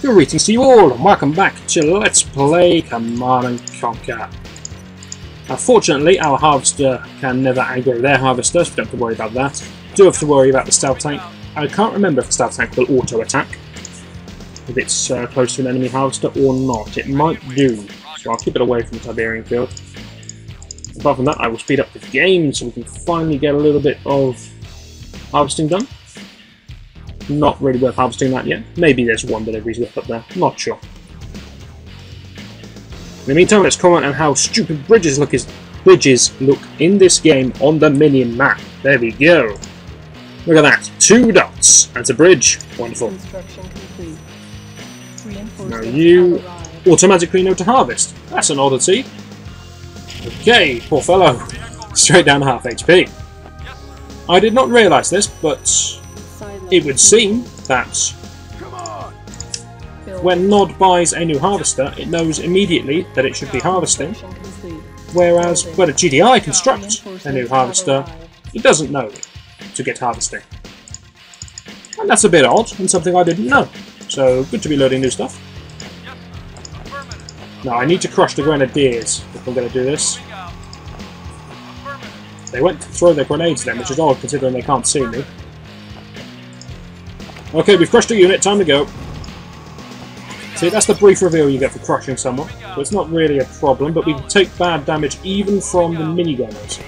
Greetings to you all, and welcome back to Let's Play Command & Conquer. Fortunately, our harvester can never aggro their harvester, so we don't have to worry about that. Do have to worry about the stealth tank. I can't remember if the stealth tank will auto-attack, if it's close to an enemy harvester or not. It might do, so I'll keep it away from the Tiberian field. Apart from that, I will speed up the game so we can finally get a little bit of harvesting done. Not really worth harvesting that yet. Maybe there's one delivery's left up there. Not sure. In the meantime, let's comment on how stupid bridges look in this game on the minion map. There we go. Look at that. 2 dots. That's a bridge. Wonderful. Now you automatically know to harvest. That's an oddity. Okay, poor fellow. Straight down to half HP. I did not realise this, but it would seem that when Nod buys a new harvester, it knows immediately that it should be harvesting, whereas when a GDI constructs a new harvester, it doesn't know to get harvesting. And that's a bit odd, and something I didn't know. So, good to be learning new stuff. Now, I need to crush the Grenadiers if I'm going to do this. They went to throw their grenades then, which is odd considering they can't see me. Okay, we've crushed a unit, time to go. See, that's the brief reveal you get for crushing someone. So it's not really a problem, but we take bad damage even from the minigunners.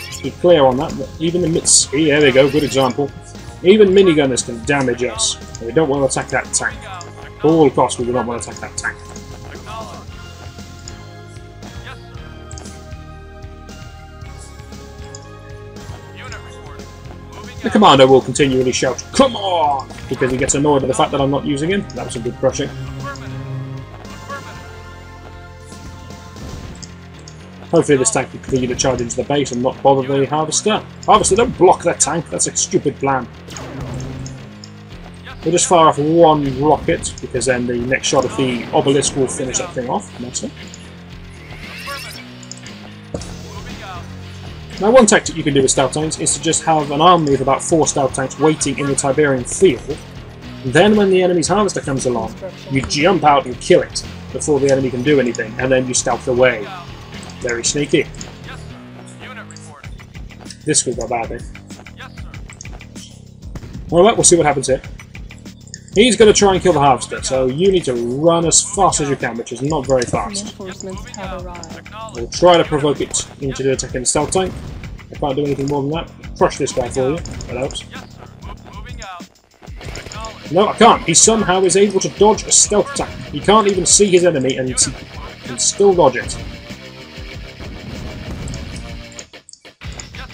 Just be clear on that, but even the see, there we go, good example. Even minigunners can damage us. And we don't want to attack that tank. At all costs, we do not want to attack that tank. The commander will continually shout, "Come on!" because he gets annoyed at the fact that I'm not using him. That was a good crushing. Hopefully this tank will continue to charge into the base and not bother the harvester. Harvester, don't block that tank, that's a stupid plan. We'll just fire off one rocket, because then the next shot of the obelisk will finish that thing off nicely. Now, one tactic you can do with stealth tanks is to just have an army of about 4 stealth tanks waiting in the Tiberian field. Then when the enemy's harvester comes along, you jump out and kill it before the enemy can do anything, and then you stealth away. Very sneaky. This could go badly. Alright, we'll see what happens here. He's going to try and kill the harvester, so you need to run as fast as you can, which is not very fast. We'll try to provoke it into attacking the stealth tank. I can't do anything more than that. Crush this guy for you. That helps. No, I can't. He somehow is able to dodge a stealth tank. He can't even see his enemy and can still dodge it.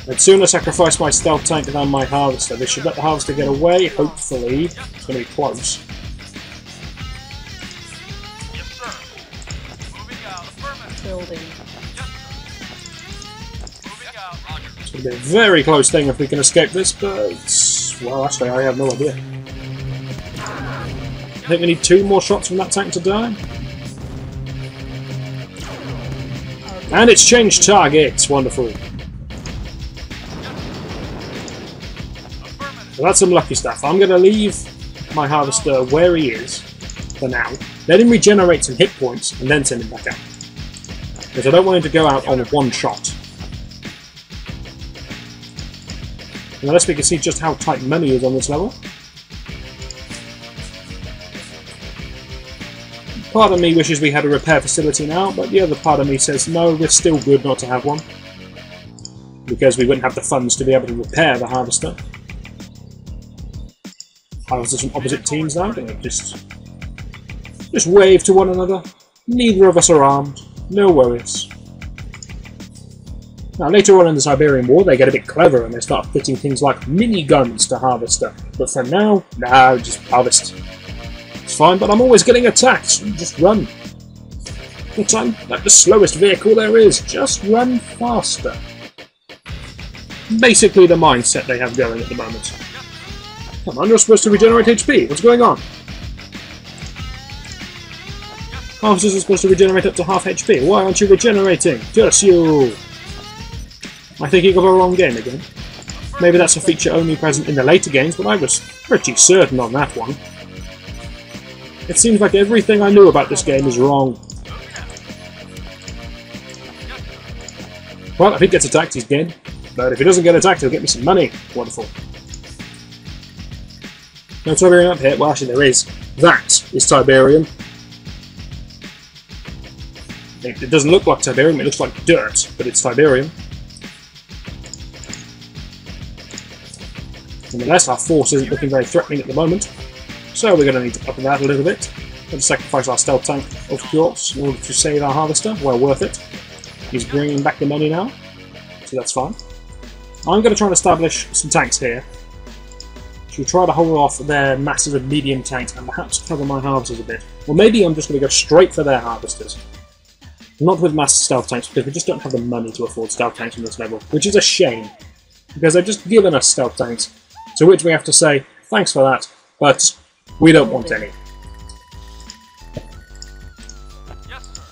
I'd sooner sacrifice my stealth tank than my harvester. This should let the harvester get away, hopefully. It's going to be close. It's going to be a very close thing if we can escape this, but well, actually I have no idea. I think we need 2 more shots from that tank to die. And it's changed targets, wonderful. So that's some lucky stuff. I'm going to leave my harvester where he is for now. Let him regenerate some hit points and then send him back out. Because I don't want him to go out on one shot. And unless we can see just how tight money is on this level. Part of me wishes we had a repair facility now, but the other part of me says no, we're still good not to have one. Because we wouldn't have the funds to be able to repair the harvester. Harvesters from opposite teams now, don't just wave to one another. Neither of us are armed, no worries. Now later on in the Siberian War they get a bit clever and they start fitting things like miniguns to harvester. But for now, no, just harvest. It's fine, but I'm always getting attacked, so just run. But I'm like the slowest vehicle there is, just run faster. Basically the mindset they have going at the moment. Come on, you're supposed to regenerate HP. What's going on? Harvesters are supposed to regenerate up to half HP. Why aren't you regenerating? Just you! I think you got a wrong game again. Maybe that's a feature only present in the later games, but I was pretty certain on that one. It seems like everything I knew about this game is wrong. Well, if he gets attacked, he's dead. But if he doesn't get attacked, he'll get me some money. Wonderful. No Tiberium up here. Well, actually, there is. That is Tiberium. It doesn't look like Tiberium, it looks like dirt, but it's Tiberium. Nonetheless, our force isn't looking very threatening at the moment, so we're going to need to up that a little bit. We're going to sacrifice our stealth tank, of course, in order to save our harvester. Well worth it. He's bringing back the money now, so that's fine. I'm going to try and establish some tanks here. Should try to hold off their masses of medium tanks and perhaps cover my harvesters a bit. Or maybe I'm just going to go straight for their harvesters. Not with mass stealth tanks, because we just don't have the money to afford stealth tanks on this level, which is a shame, because they've just given us stealth tanks, to which we have to say, thanks for that, but we don't want any.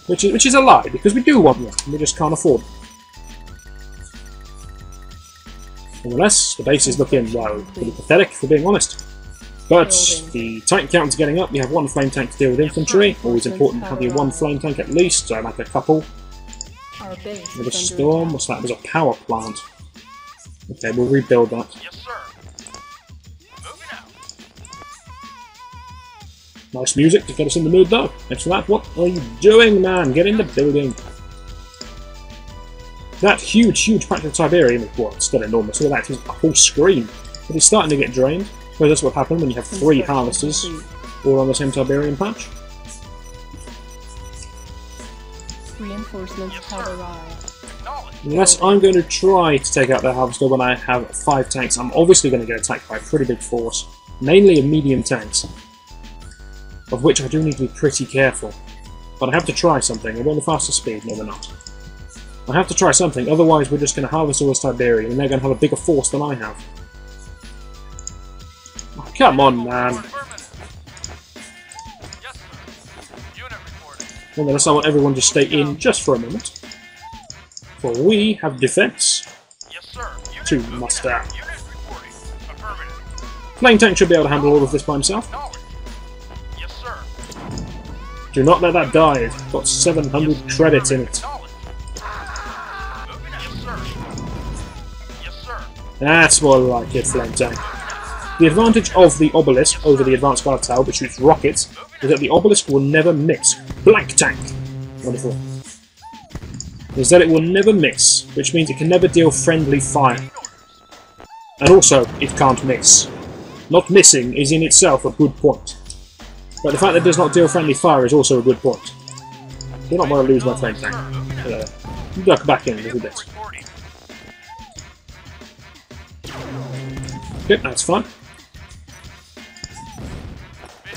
Which is a lie, because we do want them, and we just can't afford them. Nonetheless, the base is looking, well, pretty pathetic, for being honest. But the tank count is getting up. You have one flame tank to deal with infantry. Always important to have your one flame tank at least, so I like a couple. With a storm, what's that? There's a power plant. Okay, we'll rebuild that. Nice music to get us in the mood though. Thanks for that. What are you doing, man? Get in the building. That huge patch of Tiberium, well, it's still enormous. Look at that, it's a whole screen. But it's starting to get drained. So that's what happens when you have 3 harvesters all on the same Tiberium patch. Reinforcements have arrived. Yes, I'm going to try to take out their harvester when I have 5 tanks. I'm obviously going to get attacked by a pretty big force, mainly of medium tanks, of which I do need to be pretty careful. But I have to try something. Are we on the faster speed? No, we're not. I have to try something, otherwise we're just going to harvest all this Tiberium and they're going to have a bigger force than I have. Oh, come on, man. Nonetheless, I want everyone to stay in just for a moment. For we have defense to muster. Flame tank should be able to handle all of this by himself. Do not let that die, it's got 700 credits in it. That's more like it, flame tank. The advantage of the obelisk over the advanced guard tower, which shoots rockets, is that the obelisk will never miss. Blank tank! Wonderful. Is that it will never miss, which means it can never deal friendly fire. And also, it can't miss. Not missing is in itself a good point. But the fact that it does not deal friendly fire is also a good point. Do not want to lose my flame tank. Duck back in a little bit. Okay, that's fine.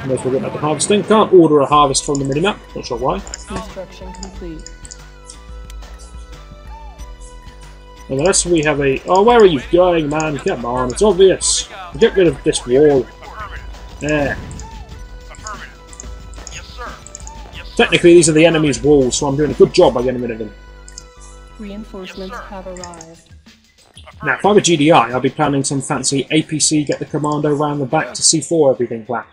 Unless we're getting at the harvesting. Can't order a harvest from the minimap, not sure why. Construction complete. Unless we have a... Oh, where are you going, man? Come on, it's obvious. Get rid of this wall. There. Technically, these are the enemy's walls, so I'm doing a good job by getting rid of them. Reinforcements have arrived. Now, if I were GDI, I'd be planning some fancy APC get the commando round the back to C4 everything plan.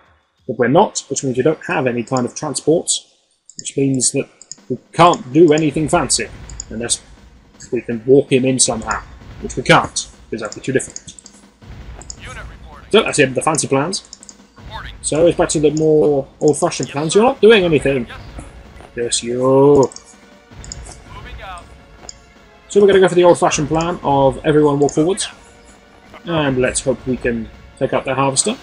But we're not, which means we don't have any kind of transports, which means that we can't do anything fancy, unless we can walk him in somehow, which we can't, because that'd be too difficult. So that's the end of the fancy plans. So it's back to the more old-fashioned plans. You're not doing anything. Yes, you. So we're going to go for the old-fashioned plan of everyone walk forwards. And let's hope we can take out their harvester.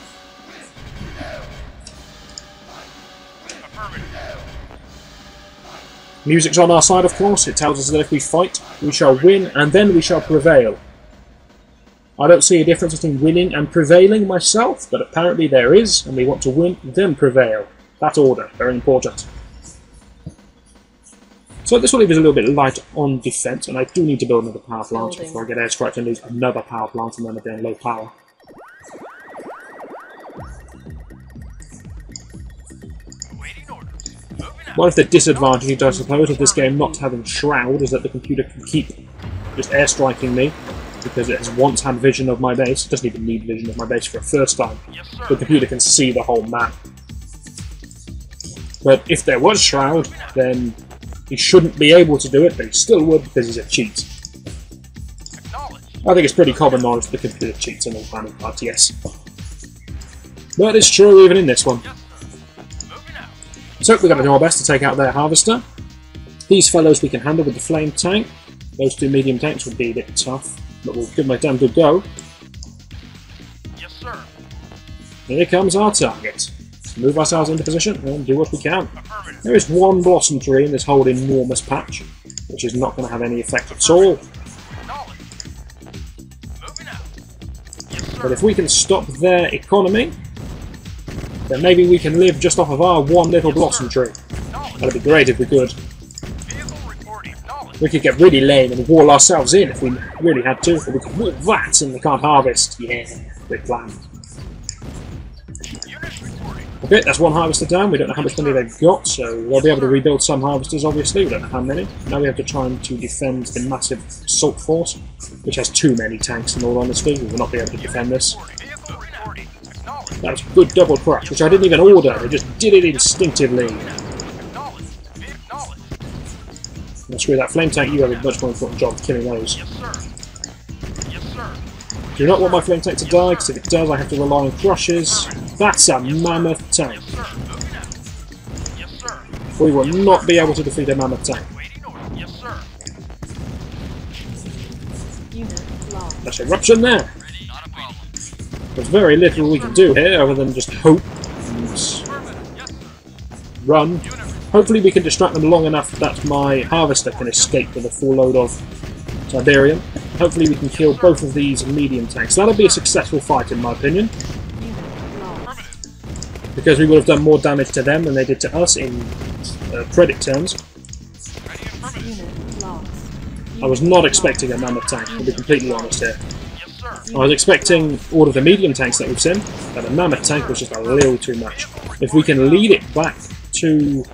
Music's on our side, of course. It tells us that if we fight, we shall win, and then we shall prevail. I don't see a difference between winning and prevailing myself, but apparently there is, and we want to win, then prevail. That order, very important. So this will leave us a little bit light on defense, and I do need to build another power plant before I get airstriked and lose another power plant and then again low power. One of the disadvantages, I suppose, of this game not having Shroud is that the computer can keep just airstriking me, because it has once had vision of my base. It doesn't even need vision of my base for a first time. The computer can see the whole map. But if there was Shroud, then he shouldn't be able to do it, but he still would because he's a cheat. I think it's pretty common knowledge that the computer cheats in all kind of RTS. But it's true even in this one. So we're going to do our best to take out their harvester. These fellows we can handle with the flame tank. Those two medium tanks would be a bit tough, but we'll give them a damn good go. Yes, sir. Here comes our target. Let's move ourselves into position and do what we can. There is one blossom tree in this whole enormous patch, which is not going to have any effect at all. But if we can stop their economy, then maybe we can live just off of our one little blossom tree. That'd be great if we could. We could get really lame and wall ourselves in if we really had to, but we could wall that and they can't harvest. Yeah, big plan. Okay, that's one harvester down. We don't know how much money they've got, so they'll be able to rebuild some harvesters, obviously. We don't know how many. Now we have to try to defend the massive assault force, which has too many tanks in all honesty. We will not be able to defend this. That was a good double crush, which I didn't even order. They just did it instinctively. Now screw that flame tank, you have a much more important job of killing those. Do not want my flame tank to die, because if it does I have to rely on crushes. That's a mammoth tank. We will not be able to defeat a mammoth tank. That's eruption there. There's very little we can do here other than just hope and run. Hopefully we can distract them long enough that my harvester can escape with a full load of Tiberium. Hopefully we can kill both of these medium tanks. That'll be a successful fight in my opinion. Because we would have done more damage to them than they did to us in credit terms. I was not expecting a mammoth tank, to be completely honest here. I was expecting all of the medium tanks that we've seen, but a mammoth tank was just a little too much. If we can lead it back to...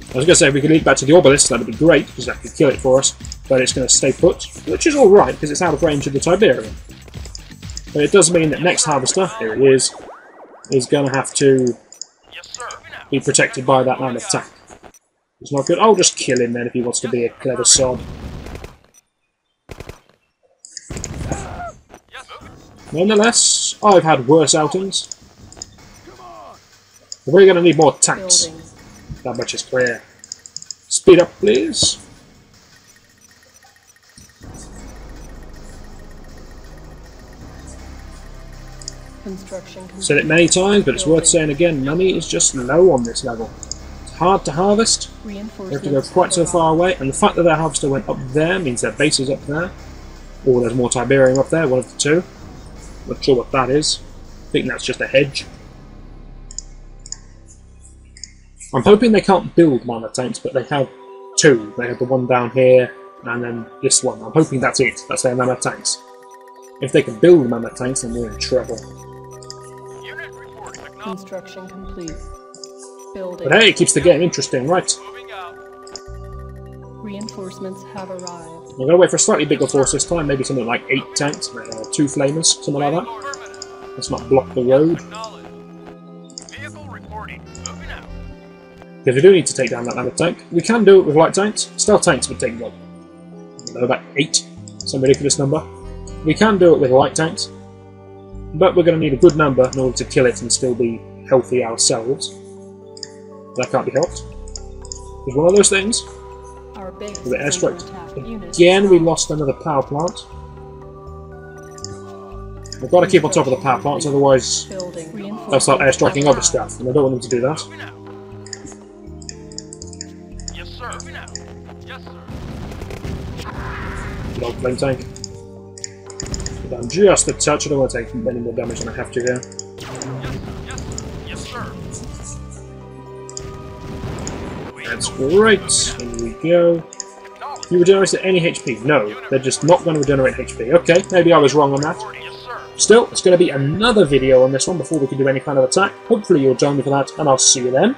I was going to say, if we can lead it back to the obelisk, that would be great, because that could kill it for us, but it's going to stay put, which is alright, because it's out of range of the Tiberium. But it does mean that next harvester, here it is going to have to be protected by that mammoth tank. It's not good. I'll just kill him then if he wants to be a clever sod. Nonetheless, I've had worse outings. We're going to need more tanks. That much is clear. Speed up, please. Said it many times, but it's worth saying again, money is just low on this level. It's hard to harvest. You have to go quite so far away, and the fact that their harvester went up there means their base is up there. Or there's more Tiberium up there, one of the two. Not sure what that is. I think that's just a hedge. I'm hoping they can't build mammoth tanks, but they have two. They have the one down here, and then this one. I'm hoping that's it. That's their mammoth tanks. If they can build mammoth tanks, then we're in trouble. Construction complete. Building. But hey, it keeps the game interesting, right? Reinforcements have arrived. I'm going to wait for a slightly bigger force this time, maybe something like 8 tanks, 2 flamers, something like that. Let's not block the road. Because we do need to take down that mammoth tank. We can do it with light tanks. Stealth tanks would take, what, about 8? Some ridiculous number. We can do it with light tanks. But we're going to need a good number in order to kill it and still be healthy ourselves. That can't be helped. It's one of those things. With the airstrike. Again, we lost another power plant. We've got to keep on top of the power plants, otherwise they'll start airstriking other stuff, and I don't want them to do that. Good old flame tank. Put down just a touch. I don't want to take any more damage than I have to here. That's great. Here we go. You regenerate at any HP? No, they're just not going to regenerate HP. Okay, maybe I was wrong on that. Still, it's going to be another video on this one before we can do any kind of attack. Hopefully you'll join me for that, and I'll see you then.